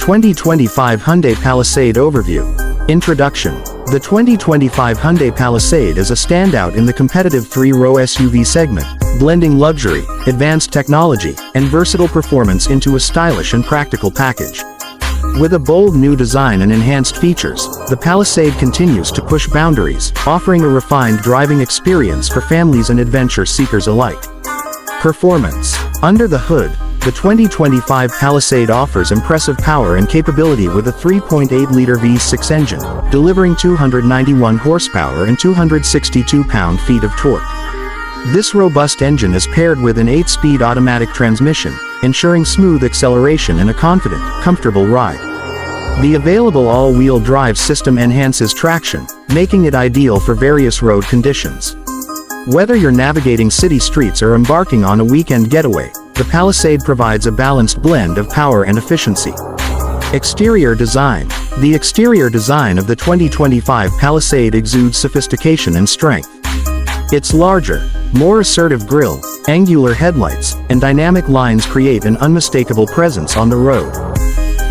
2025 Hyundai Palisade Overview. Introduction. The 2025 Hyundai Palisade is a standout in the competitive three-row SUV segment, blending luxury, advanced technology, and versatile performance into a stylish and practical package. With a bold new design and enhanced features, the Palisade continues to push boundaries, offering a refined driving experience for families and adventure seekers alike. Performance. Under the hood, the 2025 Palisade offers impressive power and capability with a 3.8-liter V6 engine, delivering 291 horsepower and 262 pound-feet of torque. This robust engine is paired with an 8-speed automatic transmission, ensuring smooth acceleration and a confident, comfortable ride. The available all-wheel drive system enhances traction, making it ideal for various road conditions. Whether you're navigating city streets or embarking on a weekend getaway, the Palisade provides a balanced blend of power and efficiency. Exterior design. The exterior design of the 2025 Palisade exudes sophistication and strength. Its larger, more assertive grille, angular headlights, and dynamic lines create an unmistakable presence on the road.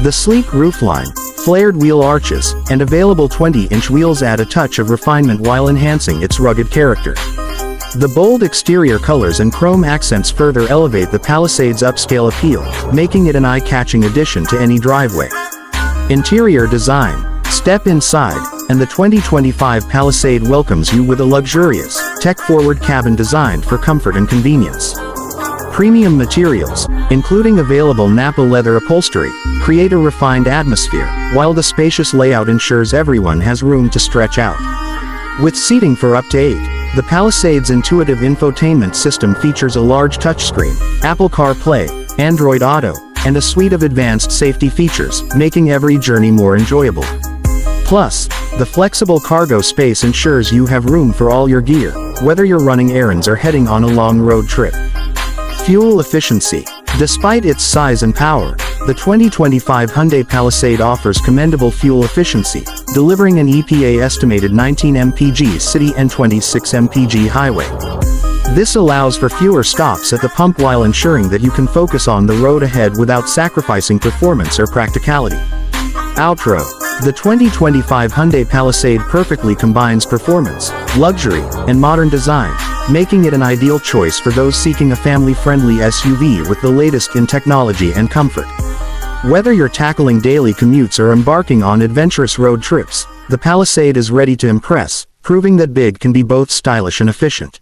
The sleek roofline, flared wheel arches, and available 20-inch wheels add a touch of refinement while enhancing its rugged character. The bold exterior colors and chrome accents further elevate the Palisade's upscale appeal, making it an eye-catching addition to any driveway. Interior design. Step inside, and the 2025 Palisade welcomes you with a luxurious, tech-forward cabin designed for comfort and convenience. Premium materials, including available Napa leather upholstery, create a refined atmosphere, while the spacious layout ensures everyone has room to stretch out. With seating for up to 8, the Palisade's intuitive infotainment system features a large touchscreen, Apple CarPlay, Android Auto, and a suite of advanced safety features, making every journey more enjoyable. Plus, the flexible cargo space ensures you have room for all your gear, whether you're running errands or heading on a long road trip. Fuel efficiency. Despite its size and power, the 2025 Hyundai Palisade offers commendable fuel efficiency, delivering an EPA-estimated 19 mpg city and 26 mpg highway. This allows for fewer stops at the pump while ensuring that you can focus on the road ahead without sacrificing performance or practicality. Outro. The 2025 Hyundai Palisade perfectly combines performance, luxury, and modern design, making it an ideal choice for those seeking a family-friendly SUV with the latest in technology and comfort. Whether you're tackling daily commutes or embarking on adventurous road trips, the Palisade is ready to impress, proving that big can be both stylish and efficient.